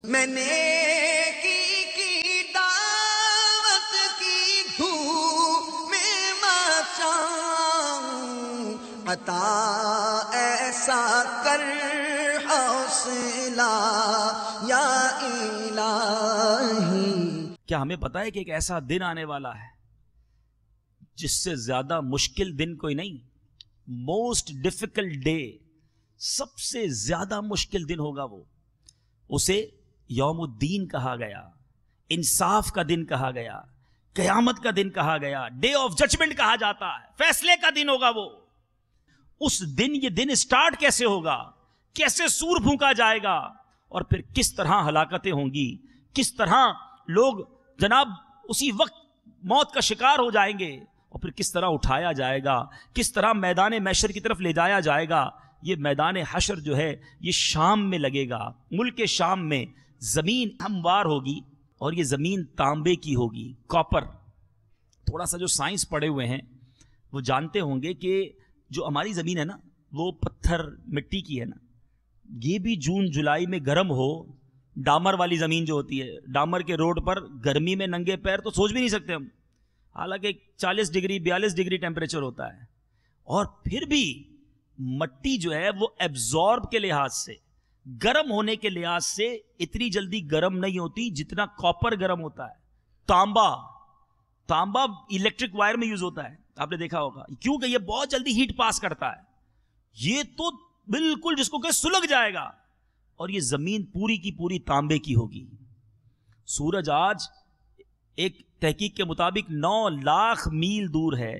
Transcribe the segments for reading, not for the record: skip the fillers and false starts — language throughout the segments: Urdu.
میں نے کی دعوت کی دھوم میں مچاؤں، عطا ایسا کر حوصلہ یا الہی۔ کیا ہمیں پتا ہے کہ ایک ایسا دن آنے والا ہے جس سے زیادہ مشکل دن کوئی نہیں؟ موسٹ ڈیفیکلٹ ڈے، سب سے زیادہ مشکل دن ہوگا وہ، اسے یوم الدین کہا گیا، انصاف کا دن کہا گیا، قیامت کا دن کہا گیا، ڈے آف ججمنٹ کہا جاتا ہے، فیصلے کا دن ہوگا وہ۔ اس دن یہ دن سٹارٹ کیسے ہوگا، کیسے سور پھونکا جائے گا، اور پھر کس طرح ہلاکتیں ہوں گی، کس طرح لوگ جناب اسی وقت موت کا شکار ہو جائیں گے، اور پھر کس طرح اٹھایا جائے گا، کس طرح میدان محشر کی طرف لے جایا جائے گا۔ یہ میدان حشر جو ہے یہ شام میں لگے گا، ملک شام میں زمین ہموار ہوگی، اور یہ زمین تانبے کی ہوگی، کاپر۔ تھوڑا سا جو سائنس پڑھے ہوئے ہیں وہ جانتے ہوں گے کہ جو ہماری زمین ہے نا وہ پتھر مٹی کی ہے نا، یہ بھی جون جولائی میں گرم ہو، ڈامر والی زمین جو ہوتی ہے، ڈامر کے روڈ پر گرمی میں ننگے پیر تو سوچ بھی نہیں سکتے ہم، حالانکہ 40 ڈگری 42 ڈگری ٹیمپریچر ہوتا ہے، اور پھر بھی مٹی جو ہے وہ ایبزارب کے لحاظ سے، گرم ہونے کے لحاظ سے اتنی جلدی گرم نہیں ہوتی جتنا کاپر گرم ہوتا ہے۔ تانبا الیکٹرک وائر میں یوز ہوتا ہے، آپ نے دیکھا ہوگا، کیونکہ یہ بہت جلدی ہیٹ پاس کرتا ہے، یہ تو بالکل جس کو کہ سلگ جائے گا، اور یہ زمین پوری کی پوری تانبے کی ہوگی۔ سورج آج ایک تحقیق کے مطابق 9 لاکھ میل دور ہے،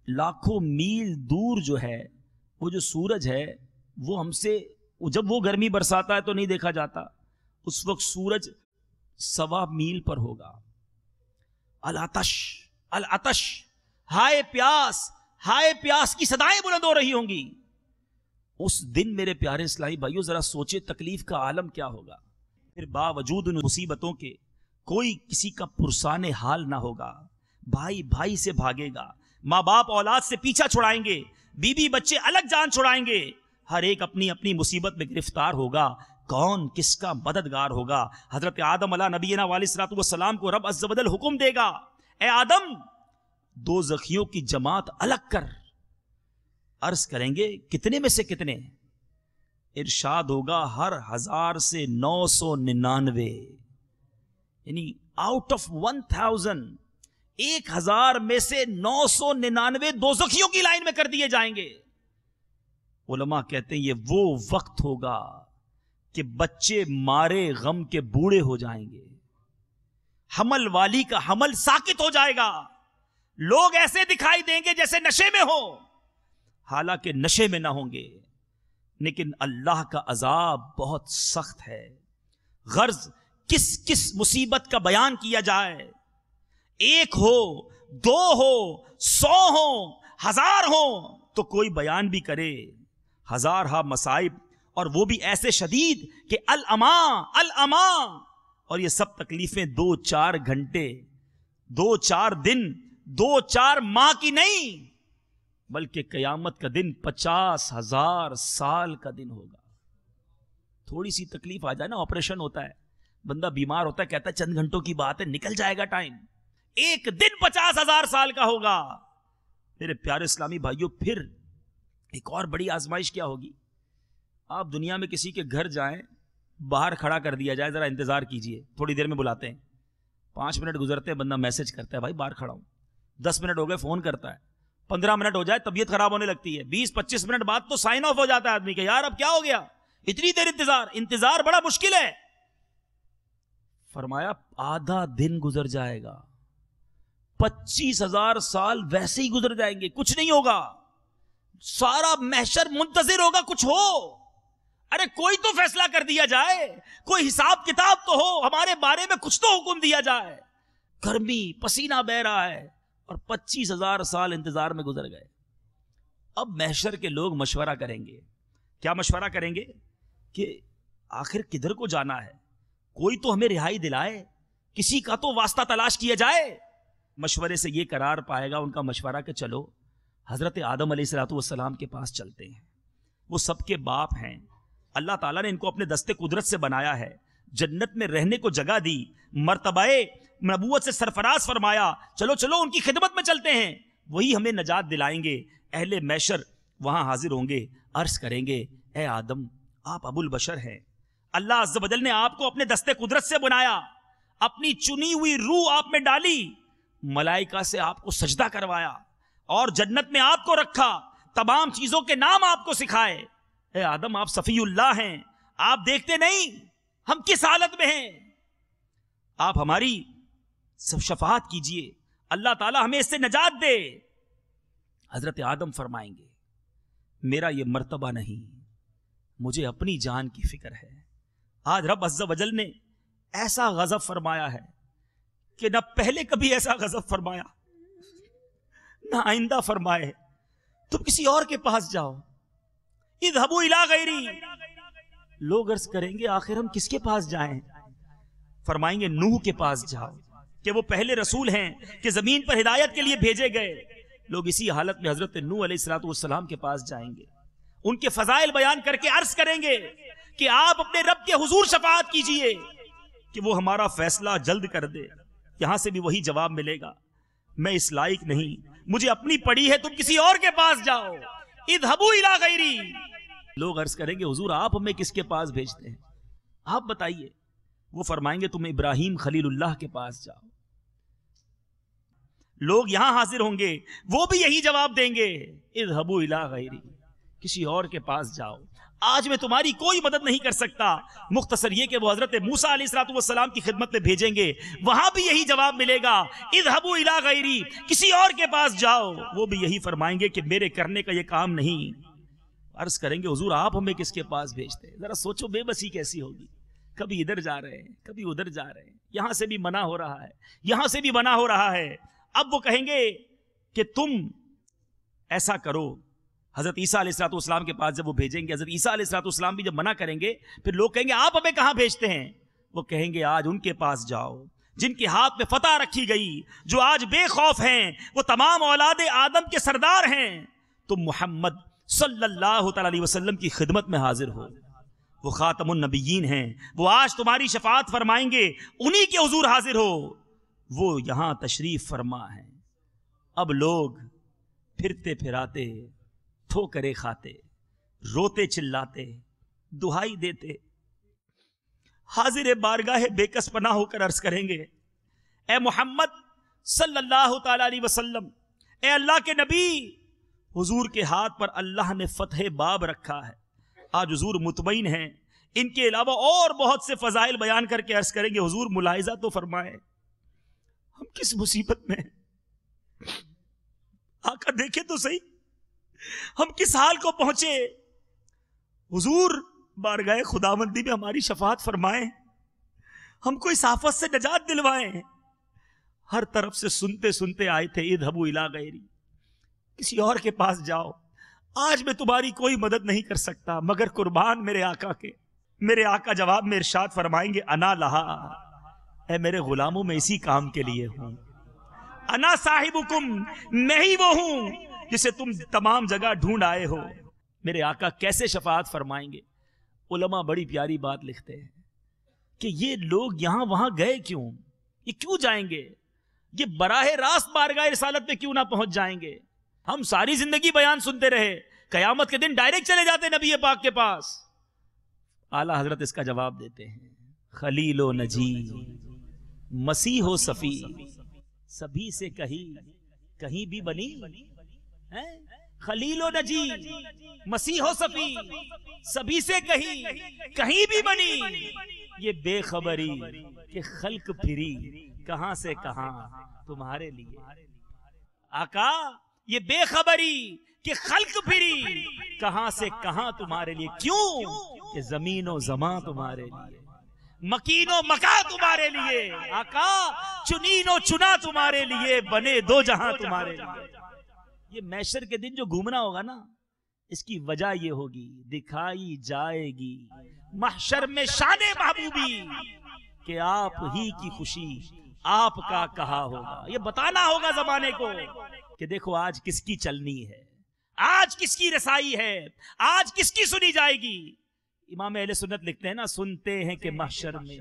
لاکھوں میل دور جو ہے وہ جو سورج ہے وہ ہم سے، جب وہ گرمی برساتا ہے تو نہیں دیکھا جاتا، اس وقت سورج 1.25 میل پر ہوگا۔ العطش، ہائے پیاس کی صدائیں بلند ہو رہی ہوں گی۔ اس دن میرے پیارے اسلامی بھائیوں ذرا سوچے تکلیف کا عالم کیا ہوگا۔ پھر باوجود ان مصیبتوں کے کوئی کسی کا پرسان حال نہ ہوگا، بھائی بھائی سے بھاگے گا، ماں باپ اولاد سے پیچھا چھڑائیں گے، بیوی بچے الگ جان چھڑائیں گے، ہر ایک اپنی اپنی مصیبت میں گرفتار ہوگا، کون کس کا مددگار ہوگا؟ حضرت آدم علیہ نبینا علیہ الصلوۃ والسلام کو رب عز و جل حکم دے گا، اے آدم دوزخیوں کی جماعت الگ کر۔ عرض کریں گے کتنے میں سے کتنے؟ ارشاد ہوگا ہر 1000 سے 999، یعنی آؤٹ آف 1000 1000 میں سے 999 دوزخیوں کی لائن میں کر دیے جائیں گے۔ علماء کہتے ہیں یہ وہ وقت ہوگا کہ بچے مارے غم کے بوڑھے ہو جائیں گے، حمل والی کا حمل ساکت ہو جائے گا، لوگ ایسے دکھائی دیں گے جیسے نشے میں ہو، حالانکہ نشے میں نہ ہوں گے، لیکن اللہ کا عذاب بہت سخت ہے۔ غرض کس کس مصیبت کا بیان کیا جائے، 1 ہو 2 ہو 100 ہو 1000 ہو تو کوئی بیان بھی کرے، 1000 مصائب، اور وہ بھی ایسے شدید کہ الاما، اور یہ سب تکلیفیں 2-4 گھنٹے 2-4 دن 2-4 ماہ کی نہیں، بلکہ قیامت کا دن 50,000 سال کا دن ہوگا۔ تھوڑی سی تکلیف آ جائے نا، آپریشن ہوتا ہے، بندہ بیمار ہوتا ہے، کہتا ہے چند گھنٹوں کی بات ہے، نکل جائے گا ٹائم، ایک دن 50,000 سال کا ہوگا۔ میرے پیارے اسلامی بھائیوں، پھر ایک اور بڑی آزمائش کیا ہوگی؟ آپ دنیا میں کسی کے گھر جائیں، باہر کھڑا کر دیا جائے، ذرا انتظار کیجئے، تھوڑی دیر میں بلاتے ہیں، 5 منٹ گزرتے ہیں، بندہ میسج کرتا ہے بھائی باہر کھڑا ہوں، 10 منٹ ہو گئے فون کرتا ہے، 15 منٹ ہو جائے طبیعت خراب ہونے لگتی ہے، 20-25 منٹ بعد تو سائن آف ہو جاتا ہے آدمی کہ یار اب کیا ہو گیا، اتنی دیر انتظار بڑا مشکل ہے۔ فرمایا آدھا دن گزر جائے گا، 25,000 سال ویسے ہی گزر جائیں گے، کچھ نہیں ہوگا، سارا محشر منتظر ہوگا کچھ ہو، ارے کوئی تو فیصلہ کر دیا جائے، کوئی حساب کتاب تو ہو، ہمارے بارے میں کچھ تو حکم دیا جائے۔ گرمی پسینہ بہ رہا ہے اور 25,000 سال انتظار میں گزر گئے۔ اب محشر کے لوگ مشورہ کریں گے، کیا مشورہ کریں گے؟ کہ آخر کدھر کو جانا ہے، کوئی تو ہمیں رہائی دلائے، کسی کا تو واسطہ تلاش کیا جائے۔ مشورے سے یہ قرار پائے گا ان کا مشورہ کہ چلو حضرت آدم علیہ الصلوۃ والسلام کے پاس چلتے ہیں، وہ سب کے باپ ہیں، اللہ تعالیٰ نے ان کو اپنے دستے قدرت سے بنایا ہے، جنت میں رہنے کو جگہ دی، مرتبہ نبوت سے سرفراز فرمایا، چلو چلو ان کی خدمت میں چلتے ہیں، وہی ہمیں نجات دلائیں گے۔ اہل محشر وہاں حاضر ہوں گے، عرض کریں گے اے آدم آپ ابو البشر ہیں، اللہ عز و جل نے آپ کو اپنے دستے قدرت سے بنایا، اپنی چنی ہوئی روح آپ میں ڈالی، ملائکہ سے آپ کو سجدہ کروایا اور جنت میں آپ کو رکھا، تمام چیزوں کے نام آپ کو سکھائے۔ اے آدم آپ صفی اللہ ہیں، آپ دیکھتے نہیں ہم کس حالت میں ہیں، آپ ہماری شفاعت کیجئے، اللہ تعالی ہمیں اس سے نجات دے۔ حضرت آدم فرمائیں گے میرا یہ مرتبہ نہیں، مجھے اپنی جان کی فکر ہے۔ آج رب عز و جل نے ایسا غضب فرمایا ہے کہ نہ پہلے کبھی ایسا غضب فرمایا، نہ آئندہ فرمائے۔ تم کسی اور کے پاس جاؤ، اذهبوا الی غیری، لوگ عرض کریں گے آخر ہم کس کے پاس جائیں؟ فرمائیں گے نوح کے پاس جاؤ کہ وہ پہلے رسول ہیں کہ زمین پر ہدایت کے لیے بھیجے گئے۔ لوگ اسی حالت میں حضرت نوح علیہ السلام کے پاس جائیں گے، ان کے فضائل بیان کر کے عرض کریں گے کہ آپ اپنے رب کے حضور شفاعت کیجئے کہ وہ ہمارا فیصلہ جلد کر دے۔ یہاں سے بھی وہی جواب ملے گا، میں اس لائق نہیں، مجھے اپنی پڑی ہے، تم کسی اور کے پاس جاؤ، اذهبوا الی غیری۔ لوگ عرض کریں گے حضور آپ ہمیں کس کے پاس بھیجتے ہیں، آپ بتائیے۔ وہ فرمائیں گے تم ابراہیم خلیل اللہ کے پاس جاؤ۔ لوگ یہاں حاضر ہوں گے، وہ بھی یہی جواب دیں گے اذهبوا الی غیری، کسی اور کے پاس جاؤ، آج میں تمہاری کوئی مدد نہیں کر سکتا۔ مختصر یہ کہ وہ حضرت موسیٰ علیہ السلام کی خدمت میں بھیجیں گے، وہاں بھی یہی جواب ملے گا اذهبوا الی غیری، کسی اور کے پاس جاؤ، وہ بھی یہی فرمائیں گے کہ میرے کرنے کا یہ کام نہیں۔ عرض کریں گے حضور آپ ہمیں کس کے پاس بھیجتے ہیں؟ ذرا سوچو بے بسی کیسی ہوگی، کبھی ادھر جا رہے ہیں کبھی ادھر جا رہے ہیں، یہاں سے بھی منع ہو رہا ہے یہاں سے بھی منع ہو رہا ہے۔ اب وہ کہیں گے کہ تم ایسا کرو، حضرت عیسیٰ علیہ السلام کے پاس جب وہ بھیجیں گے، حضرت عیسیٰ علیہ السلام بھی جب منع کریں گے، پھر لوگ کہیں گے آپ ہمیں کہاں بھیجتے ہیں؟ وہ کہیں گے آج ان کے پاس جاؤ جن کے ہاتھ میں فتح رکھی گئی، جو آج بے خوف ہیں، وہ تمام اولاد آدم کے سردار ہیں۔ تم محمد صلی اللہ تعالی علیہ وسلم کی خدمت میں حاضر ہو، وہ خاتم النبیین ہیں، وہ آج تمہاری شفاعت فرمائیں گے، انہی کے حضور حاضر ہو، وہ یہاں تشریف فرما ہیں۔ اب لوگ پھرتے پھراتے، ٹھوکرے کھاتے، روتے چلاتے، دہائی دیتے، حاضر بارگاہ بے کس پناہ ہو کر عرض کریں گے اے محمد صلی اللہ تعالی علیہ وسلم، اے اللہ کے نبی، حضور کے ہاتھ پر اللہ نے فتح باب رکھا ہے، آج حضور مطمئن ہیں۔ ان کے علاوہ اور بہت سے فضائل بیان کر کے عرض کریں گے حضور ملاحظہ تو فرمائے ہم کس مصیبت میں ہیں، آقا دیکھیں تو صحیح ہم کس حال کو پہنچے، حضور بارگاہ خداوندی میں ہماری شفاعت فرمائیں، ہم کو اس آفت سے نجات دلوائیں۔ ہر طرف سے سنتے سنتے آئے تھے اذهبوا الی غیری، کسی اور کے پاس جاؤ، آج میں تمہاری کوئی مدد نہیں کر سکتا مگر قربان میرے آقا کے۔ میرے آقا جواب میں ارشاد فرمائیں گے انا لہا، اے میرے غلاموں میں اسی کام کے لیے ہوں، انا صاحبکم، میں ہی وہ ہوں جسے تم تمام جگہ ڈھونڈ آئے ہو۔ میرے آقا کیسے شفاعت فرمائیں گے؟ علماء بڑی پیاری بات لکھتے ہیں کہ یہ لوگ یہاں وہاں گئے کیوں، یہ کیوں جائیں گے، یہ براہ راست بارگاہ رسالت میں کیوں نہ پہنچ جائیں گے؟ ہم ساری زندگی بیان سنتے رہے، قیامت کے دن ڈائریکٹ چلے جاتے نبی پاک کے پاس۔ اعلیٰ حضرت اس کا جواب دیتے ہیں خلیل و نجی، مسیح و صفی، سبھی سے کہیں بھی بنی، خلیل و نجی، مسیح و صفی، سبھی سے کہیں بھی بنی، یہ بے خبری کہ خلق پھری کہاں سے کہاں تمہارے لیے۔ آقا یہ بے خبری کہ خلق پھری کہاں سے کہاں تمہارے لیے، کیوں کہ زمین و زمان تمہارے لیے، مکین و مکا تمہارے لیے، آقا چنین و چنا تمہارے لیے، بنے دو جہاں تمہارے لیے۔ یہ محشر کے دن جو گھومنا ہوگا نا، اس کی وجہ یہ ہوگی دکھائی جائے گی محشر میں شان محبوبی کہ آپ ہی کی خوشی آپ کا کہا ہوگا۔ یہ بتانا ہوگا زمانے کو کہ دیکھو آج کس کی چلنی ہے، آج کس کی رسائی ہے، آج کس کی سنی جائے گی۔ امام اہل سنت لکھتے ہیں نا، سنتے ہیں کہ محشر میں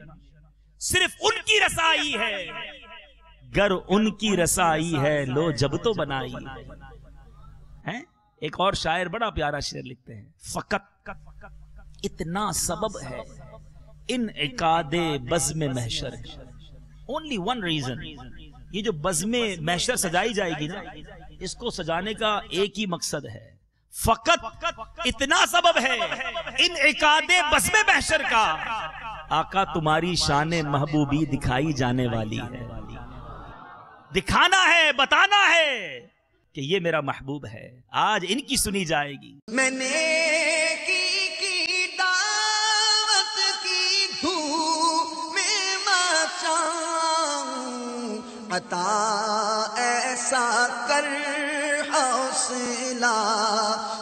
صرف ان کی رسائی ہے، گر ان کی رسائی ہے لو جب تو بنائی ہے۔ ایک اور شاعر بڑا پیارا شعر لکھتے ہیں، فقط اتنا سبب ہے انعقاد بزم محشر، اونلی ون ریزن، یہ جو بزم محشر سجائی جائے گی نا، اس کو سجانے کا ایک ہی مقصد ہے، فقط اتنا سبب ہے انعقاد بزم محشر کا، آقا تمہاری شان محبوبی دکھائی جانے والی ہے، دکھانا ہے، بتانا ہے کہ یہ میرا محبوب ہے، آج ان کی سنی جائے گی۔ میں نے کی دعوت کی دھوم میں مچاؤں، عطا ایسا کر حوصلہ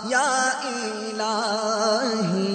یا الہی